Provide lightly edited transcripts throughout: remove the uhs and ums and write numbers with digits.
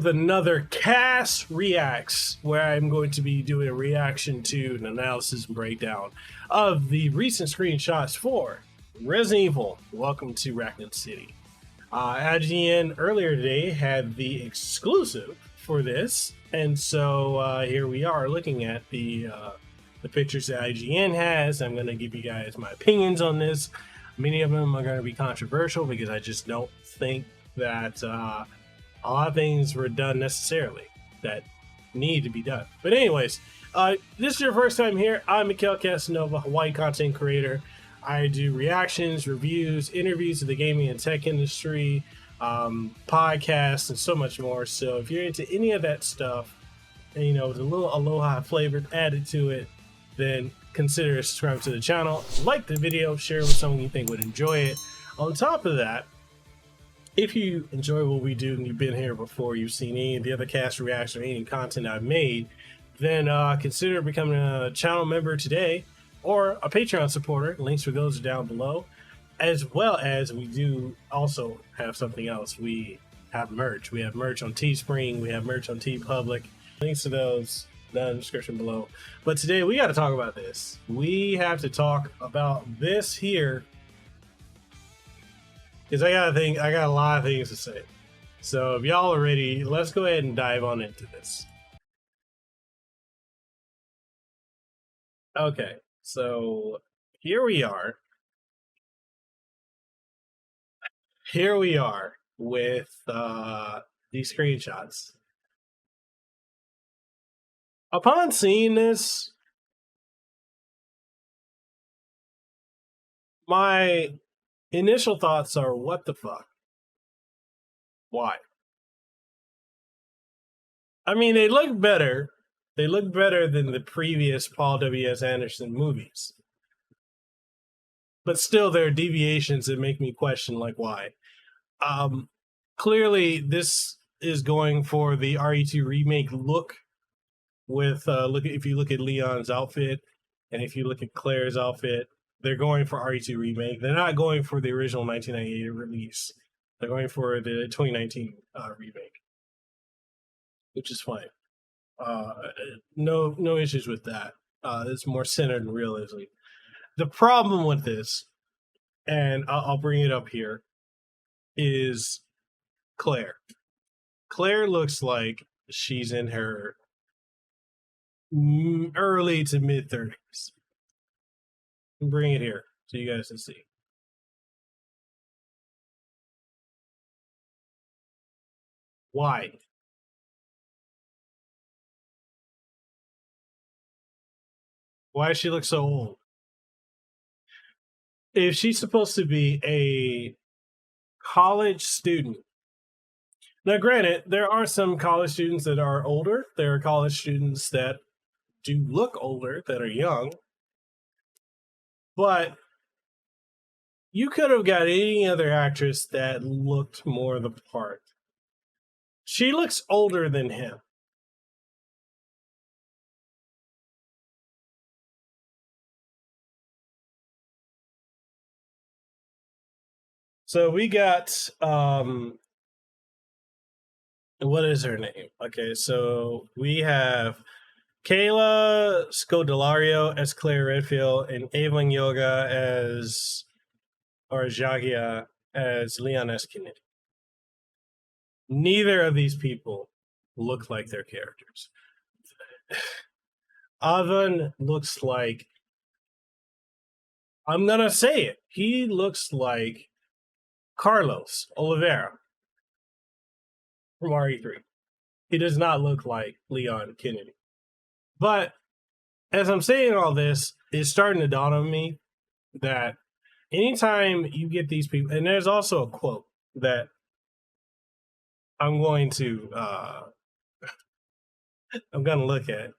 with another KAS Reacts, where I'm going to be doing a reaction to an analysis and breakdown of the recent screenshots for Resident Evil. Welcome to Raccoon City. IGN earlier today had the exclusive for this, and so here we are looking at the pictures that IGN has. I'm going to give you guys my opinions on this. Many of them are going to be controversial because I just don't think that a lot of things were done necessarily that need to be done. But anyways, this is your first time here. I'm Mekel, Kasanova, Hawaii content creator. I do reactions, reviews, interviews of the gaming and tech industry, podcasts, and so much more. So if you're into any of that stuff, and you know, with a little aloha flavor added to it, then consider subscribing to the channel, like the video, share it with someone you think would enjoy it. On top of that, if you enjoy what we do and you've been here before, you've seen any of the other KAS reactions or any content I've made, then consider becoming a channel member today or a Patreon supporter. Links for those are down below. As well as we do also have something else. We have merch. We have merch on Teespring. We have merch on TeePublic. Links to those down in the description below. But today we got to talk about this. We have to talk about this here, because I got a lot of things to say. So if y'all are ready, let's go ahead and dive on into this. Okay, so here we are. Here we are with these screenshots. Upon seeing this, my initial thoughts are, what the fuck? Why? I mean, they look better. They look better than the previous Paul W.S. Anderson movies. But still, there are deviations that make me question, like, why? Clearly, this is going for the RE2 remake look. With if you look at Leon's outfit, and if you look at Claire's outfit, they're going for RE2 remake. They're not going for the original 1998 release. They're going for the 2019 remake, which is fine. No issues with that. It's more centered and realistic. The problem with this, and I'll bring it up here, is Claire. Claire looks like she's in her early to mid 30s. Bring it here so you guys can see. Why? Why does she look so old? If she's supposed to be a college student, now granted, there are some college students that are older. There are college students that do look older, that are young. But you could have got any other actress that looked more the part. She looks older than him. So we got, what is her name? Okay, so we have Kayla Scodelario as Claire Redfield and Evelyn Yoga as, or Jagia as Leon S. Kennedy. Neither of these people look like their characters. Avon looks like, I'm gonna say it, he looks like Carlos Oliveira from RE3. He does not look like Leon Kennedy. But as I'm saying all this, it's starting to dawn on me that anytime you get these people, and there's also a quote that I'm going to I'm gonna look at.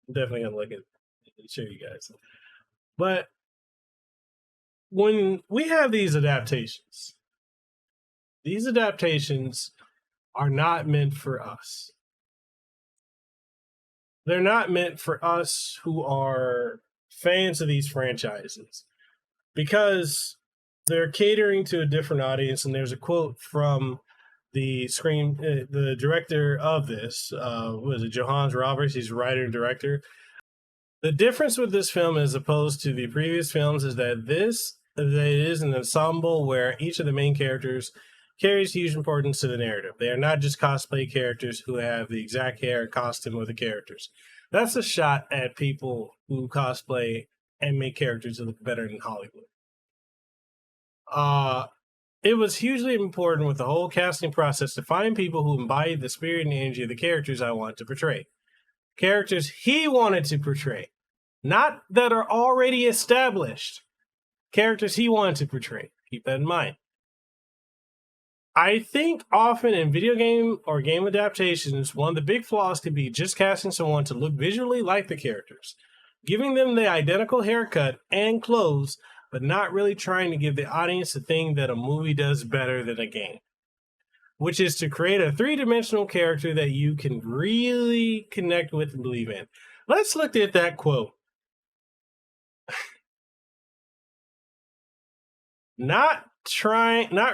I'm definitely gonna look at and show you guys. But when we have these adaptations are not meant for us. They're not meant for us who are fans of these franchises, because they're catering to a different audience. And there's a quote from the director of this was it Johannes Roberts. He's writer and director. The difference with this film, as opposed to the previous films, is that it is an ensemble where each of the main characters carries huge importance to the narrative. They are not just cosplay characters who have the exact hair and costume of the characters. That's a shot at people who cosplay and make characters that look better in Hollywood. It was hugely important with the whole casting process to find people who embody the spirit and energy of the characters I want to portray. Characters he wanted to portray, not that are already established. Characters he wanted to portray. Keep that in mind. I think often in video game or game adaptations, one of the big flaws can be just casting someone to look visually like the characters, giving them the identical haircut and clothes, but not really trying to give the audience the thing that a movie does better than a game, which is to create a three-dimensional character that you can really connect with and believe in. Let's look at that quote. Not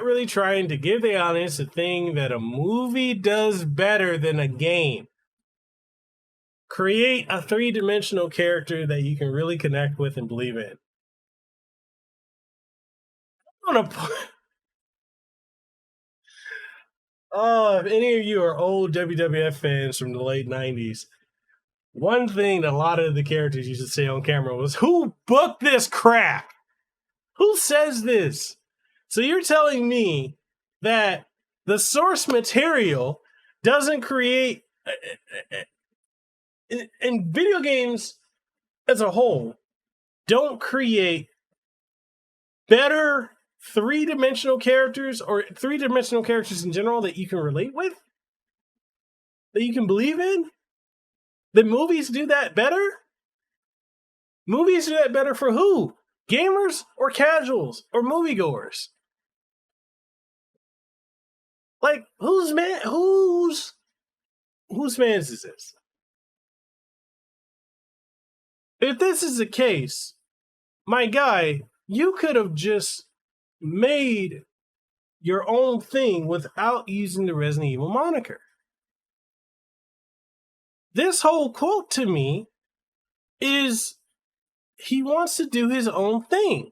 really trying to give the audience a thing that a movie does better than a game. Create a three-dimensional character that you can really connect with and believe in. If any of you are old WWF fans from the late 90s, one thing that a lot of the characters used to say on camera was, "Who booked this crap? Who says this?" So you're telling me that the source material doesn't create, in video games as a whole, don't create better three-dimensional characters or three-dimensional characters in general that you can relate with? That you can believe in? The movies do that better? Movies do that better for who? Gamers or casuals or moviegoers? Like, whose man's is this? If this is the case, my guy, you could have just made your own thing without using the Resident Evil moniker. This whole quote to me is he wants to do his own thing.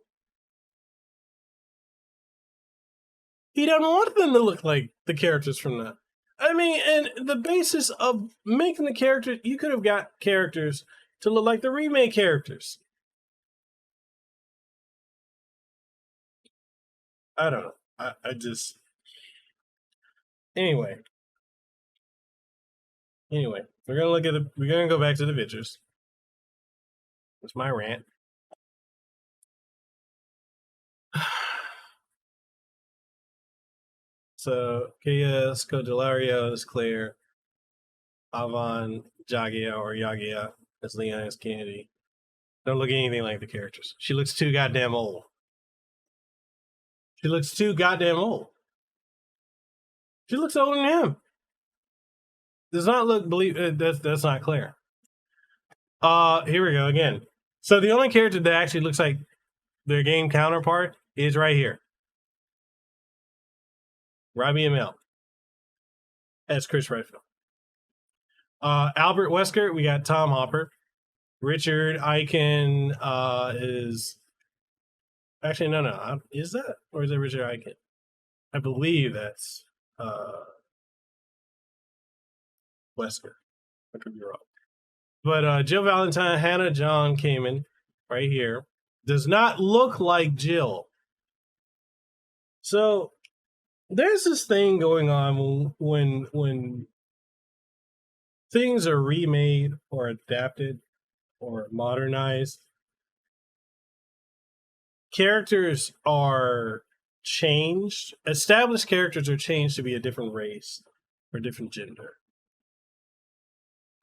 He doesn't want them to look like the characters from that. I mean, and the basis of making the characters, you could have got characters to look like the remake characters. I don't know. I just... Anyway, we're gonna go back to the pictures. That's my rant. So, KAS Codelario is Claire. Avan Jagia or Yagia as Leon as Kennedy. Don't look anything like the characters. She looks too goddamn old. She looks older than him. Does not look that's not clear. Here we go again. So the only character that actually looks like their game counterpart is right here. Robbie Amell as Chris Redfield. Albert Wesker, we got Tom Hopper. Richard Eichen is... Actually, no. Is that? Or is that Richard Eichen? I believe that's Wesker. I could be wrong. But Jill Valentine, Hannah John-Kamen, right here, does not look like Jill. So there's this thing going on when things are remade or adapted or modernized. Characters are changed. Established characters are changed to be a different race or different gender.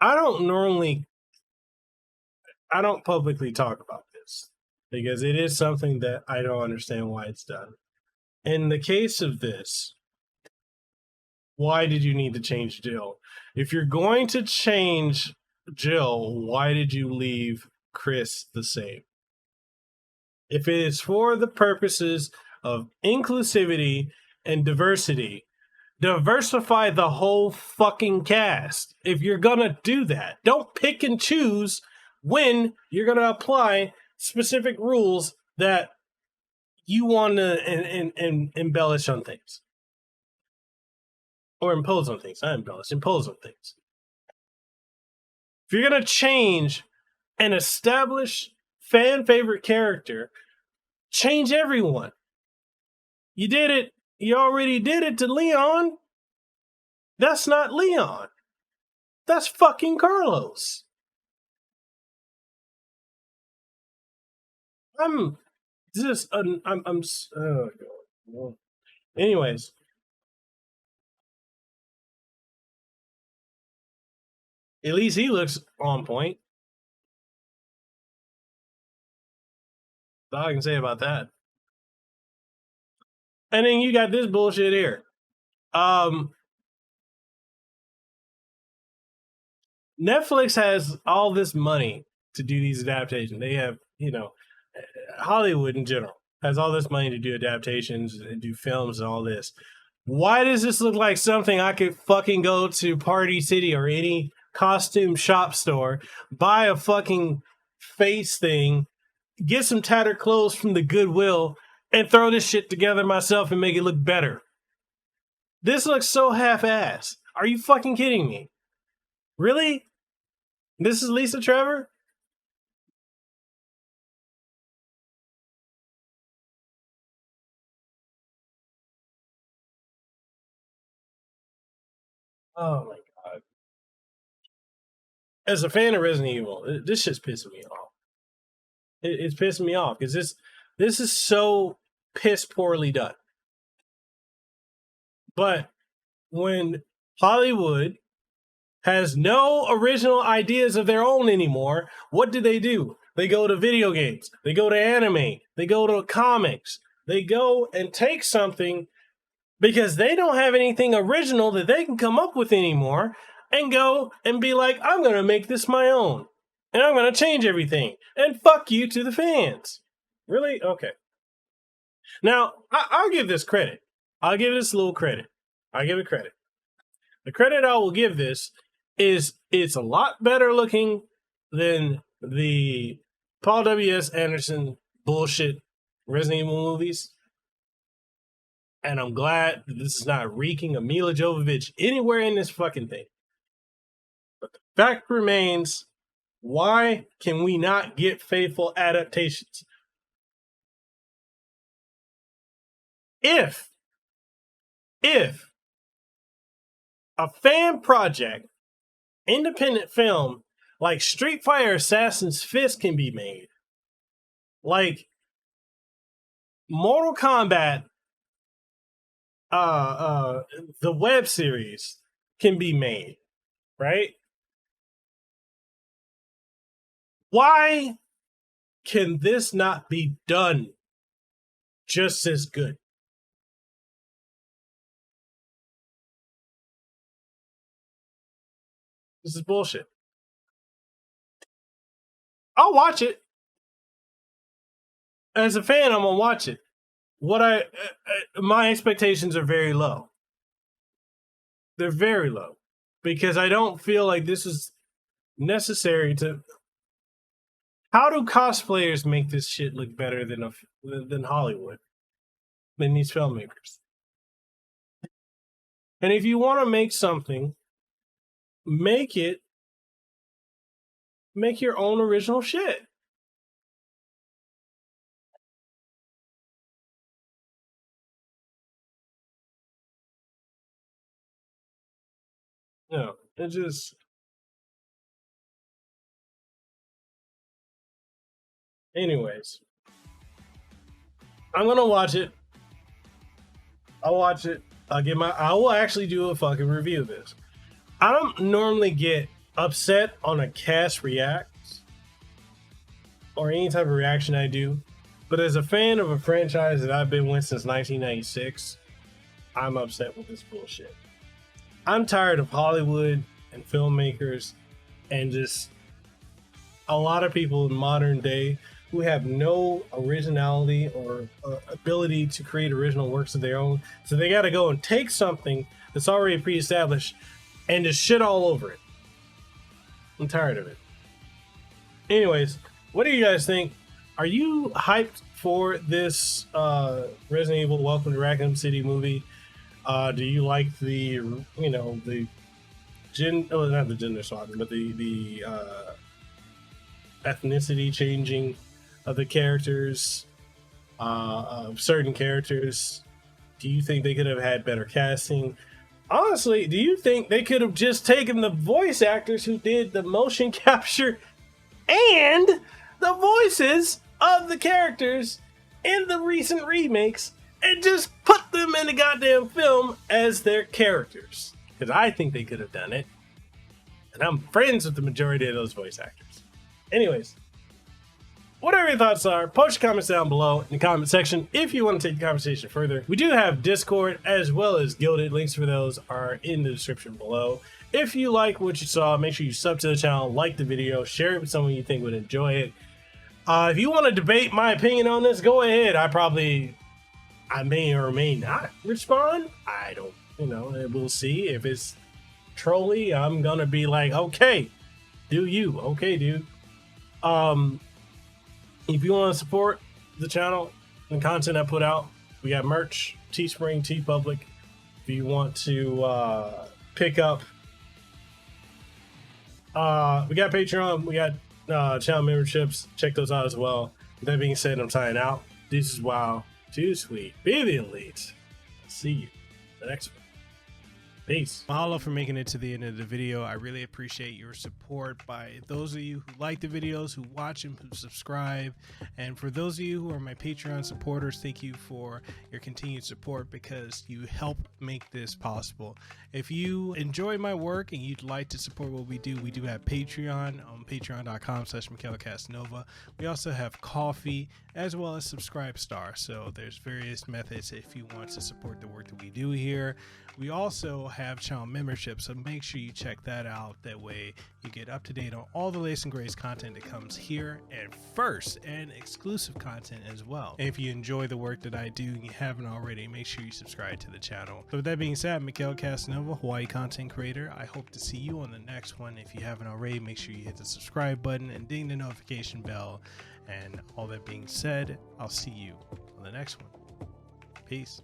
I don't publicly talk about this because it is something that I don't understand why it's done. In the case of this, why did you need to change Jill? If you're going to change Jill, why did you leave Chris the same? If it is for the purposes of inclusivity and diversity, Diversify the whole fucking cast. If you're gonna do that, don't pick and choose when you're gonna apply specific rules that you want to embellish on things. Or impose on things. Not embellish, impose on things. If you're going to change an established fan favorite character, change everyone. You did it. You already did it to Leon. That's not Leon. That's fucking Carlos. Anyways. At least he looks on point. That's all I can say about that. And then you got this bullshit here. Netflix has all this money to do these adaptations. They have, Hollywood in general has all this money to do adaptations and do films and all this. Why does this look like something I could fucking go to Party City or any costume shop store, buy a fucking face thing, get some tattered clothes from the Goodwill, and throw this shit together myself and make it look better? This looks so half-assed. Are you fucking kidding me? Really? This is Lisa Trevor? Oh my god. As a fan of Resident Evil, this shit's pissing me off. It's pissing me off because this is so piss poorly done. But when Hollywood has no original ideas of their own anymore, what do? They go to video games. They go to anime. They go to comics. They go and take something because they don't have anything original that they can come up with anymore and go and be like, I'm going to make this my own. And I'm going to change everything. And fuck you to the fans. Really? Okay. Now, I'll give this credit. I'll give this a little credit. I'll give it credit. The credit I will give this is it's a lot better looking than the Paul W.S. Anderson bullshit Resident Evil movies. And I'm glad that this is not reeking of Mila Jovovich anywhere in this fucking thing. But the fact remains, why can we not get faithful adaptations? If a fan project, independent film, like Street Fighter Assassin's Fist can be made, like Mortal Kombat, the web series can be made, right? Why can this not be done just as good? This is bullshit. I'll watch it. As a fan, I'm gonna watch it. My expectations are very low. They're very low because I don't feel like this is necessary to. How do cosplayers make this shit look better than Hollywood, than these filmmakers? And if you want to make something, make your own original shit. No, it just. Anyways, I'm gonna watch it. I'll watch it. I will actually do a fucking review of this. I don't normally get upset on a KAS Reacts or any type of reaction I do, but as a fan of a franchise that I've been with since 1996, I'm upset with this bullshit. I'm tired of Hollywood and filmmakers and just a lot of people in modern day who have no originality or ability to create original works of their own. So they got to go and take something that's already pre-established and just shit all over it. I'm tired of it. Anyways, what do you guys think? Are you hyped for this Resident Evil Welcome to Raccoon City movie? Do you like the, not the gender swapping, but the ethnicity changing of the characters, of certain characters? Do you think they could have had better casting? Honestly, do you think they could have just taken the voice actors who did the motion capture and the voices of the characters in the recent remakes and just put them in the goddamn film as their characters? Because I think they could have done it. And I'm friends with the majority of those voice actors. Anyways, whatever your thoughts are, post your comments down below in the comment section if you want to take the conversation further. We do have Discord as well as Gilded. Links for those are in the description below. If you like what you saw, make sure you sub to the channel, like the video, share it with someone you think would enjoy it. If you want to debate my opinion on this, go ahead. I may or may not respond. I don't, we'll see. If it's trolly, I'm gonna be like, okay, do you? Okay, dude. If you want to support the channel and content I put out, we got merch, Teespring, TeePublic. If you want to pick up, we got Patreon, we got channel memberships. Check those out as well. With that being said, I'm signing out. This is WoW. Too sweet. Be the elite. See you in the next one. Peace. Mahalo for making it to the end of the video. I really appreciate your support by those of you who like the videos, who watch and who subscribe. And for those of you who are my Patreon supporters, thank you for your continued support because you help make this possible. If you enjoy my work and you'd like to support what we do have Patreon on patreon.com/Mekel. We also have Coffee as well as Subscribestar. So there's various methods if you want to support the work that we do here. We also have channel membership, so make sure you check that out. That way you get up to date on all the latest and greatest content that comes here and first, and exclusive content as well. And if you enjoy the work that I do and you haven't already, make sure you subscribe to the channel. So with that being said, Mekel Kasanova, Hawaii content creator. I hope to see you on the next one. If you haven't already, make sure you hit the subscribe button and ding the notification bell. And all that being said, I'll see you on the next one. Peace.